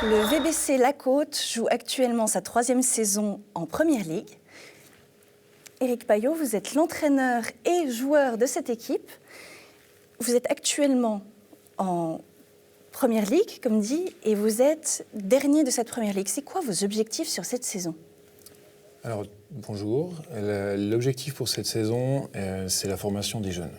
Le VBC La Côte joue actuellement sa 3e saison en Première Ligue. Éric Payot, vous êtes l'entraîneur et joueur de cette équipe. Vous êtes actuellement en Première Ligue, comme dit, et vous êtes dernier de cette Première Ligue. C'est quoi vos objectifs sur cette saison ? Alors, bonjour. L'objectif pour cette saison, c'est la formation des jeunes.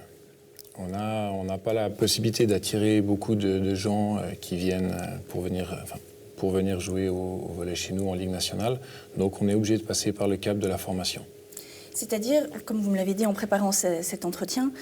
On n'a pas la possibilité d'attirer beaucoup de gens qui viennent pour venir jouer au volley chez nous en Ligue nationale. Donc on est obligé de passer par le cap de la formation. C'est-à-dire, comme vous me l'avez dit en préparant cet entretien,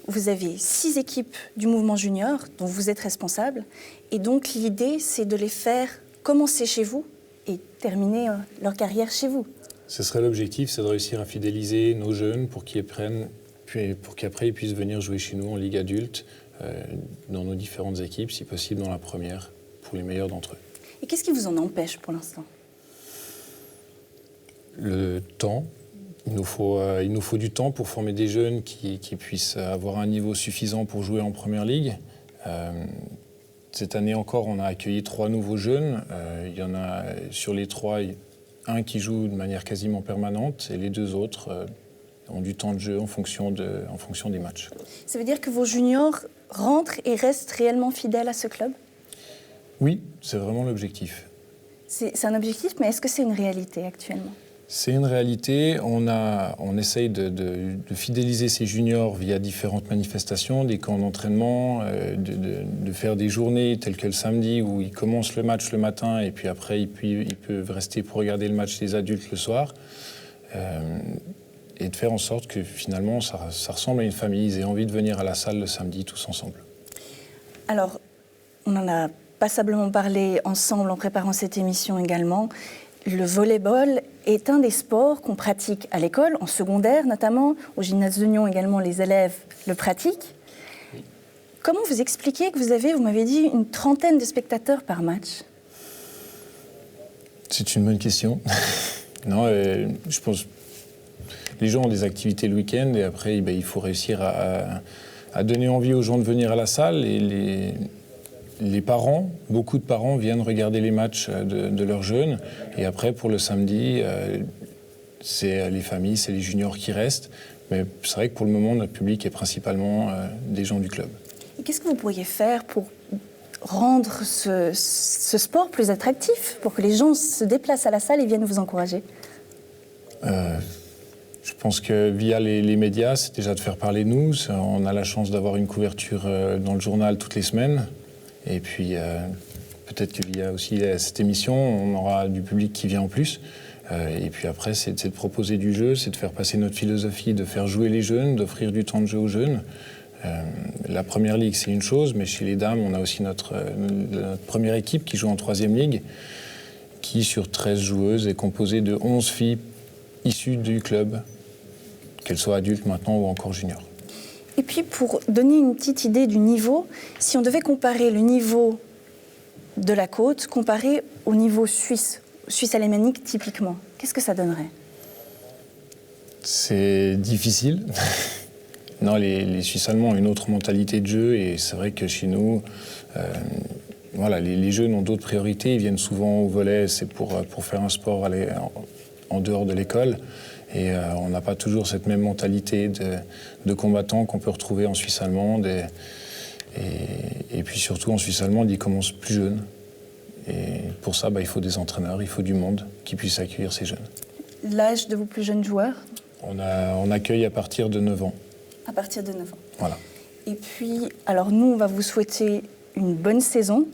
vous avez 6 équipes du mouvement junior dont vous êtes responsable. Et donc l'idée, c'est de les faire commencer chez vous et terminer leur carrière chez vous. Ce serait l'objectif, c'est de réussir à fidéliser nos jeunes pour qu'ils apprennent, puis pour qu'après ils puissent venir jouer chez nous en Ligue adulte, dans nos différentes équipes, si possible dans la première, pour les meilleurs d'entre eux. Et qu'est-ce qui vous en empêche pour l'instant ? Le temps. Il nous faut du temps pour former des jeunes qui puissent avoir un niveau suffisant pour jouer en Première Ligue. Cette année encore, on a accueilli 3 nouveaux jeunes. Il y en a sur les 3, un qui joue de manière quasiment permanente et les 2 autres ont du temps de jeu en fonction des matchs. Ça veut dire que vos juniors rentrent et restent réellement fidèles à ce club ? Oui, c'est vraiment l'objectif. C'est un objectif, mais est-ce que c'est une réalité actuellement ? C'est une réalité. On essaye de fidéliser ces juniors via différentes manifestations, des camps d'entraînement, de faire des journées telles que le samedi où ils commencent le match le matin et puis après ils peuvent rester pour regarder le match des adultes le soir. Et de faire en sorte que finalement ça ressemble à une famille. Ils aient envie de venir à la salle le samedi tous ensemble. Alors, on en a passablement parlé ensemble en préparant cette émission également. Le volley-ball est un des sports qu'on pratique à l'école, en secondaire notamment. Au gymnase de Nyon également, les élèves le pratiquent. Oui. Comment vous expliquez que vous avez, vous m'avez dit, une 30aine de spectateurs par match ? C'est une bonne question. Non, je pense que les gens ont des activités le week-end et après, il faut réussir à donner envie aux gens de venir à la salle. Et les parents, beaucoup de parents viennent regarder les matchs de leurs jeunes. Et après, pour le samedi, c'est les familles, c'est les juniors qui restent. Mais c'est vrai que pour le moment, notre public est principalement des gens du club. Et qu'est-ce que vous pourriez faire pour rendre ce sport plus attractif, pour que les gens se déplacent à la salle et viennent vous encourager ? Je pense que via les médias, c'est déjà de faire parler de nous. On a la chance d'avoir une couverture dans le journal toutes les semaines. Et puis, peut-être qu'il y a aussi cette émission, on aura du public qui vient en plus. Et puis après, c'est de proposer du jeu, c'est de faire passer notre philosophie, de faire jouer les jeunes, d'offrir du temps de jeu aux jeunes. La Première Ligue, c'est une chose, mais chez les dames, on a aussi notre première équipe qui joue en 3e Ligue, qui, sur 13 joueuses, est composée de 11 filles issues du club, qu'elles soient adultes maintenant ou encore juniors. Et puis, pour donner une petite idée du niveau, si on devait comparer le niveau de la Côte, comparé au niveau suisse alémanique typiquement, qu'est-ce que ça donnerait ? C'est difficile. Non, les Suisses allemands ont une autre mentalité de jeu et c'est vrai que chez nous, les jeunes ont d'autres priorités. Ils viennent souvent au volley, c'est pour faire un sport en dehors de l'école. Et on n'a pas toujours cette même mentalité de combattants qu'on peut retrouver en Suisse allemande. Et puis surtout en Suisse allemande, ils commencent plus jeunes. Et pour ça, il faut des entraîneurs, il faut du monde qui puisse accueillir ces jeunes. L'âge de vos plus jeunes joueurs ? On accueille à partir de 9 ans. À partir de 9 ans. Voilà. Et puis, alors nous, on va vous souhaiter une bonne saison.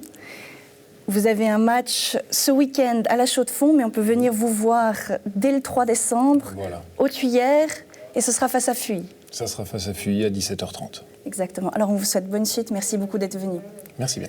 Vous avez un match ce week-end à la Chaux-de-Fonds, mais on peut venir vous voir dès le 3 décembre, voilà, aux Tuyères, et ce sera face à Fuy. Ça sera face à Fuy à 17h30. Exactement. Alors on vous souhaite bonne suite. Merci beaucoup d'être venu. Merci bien.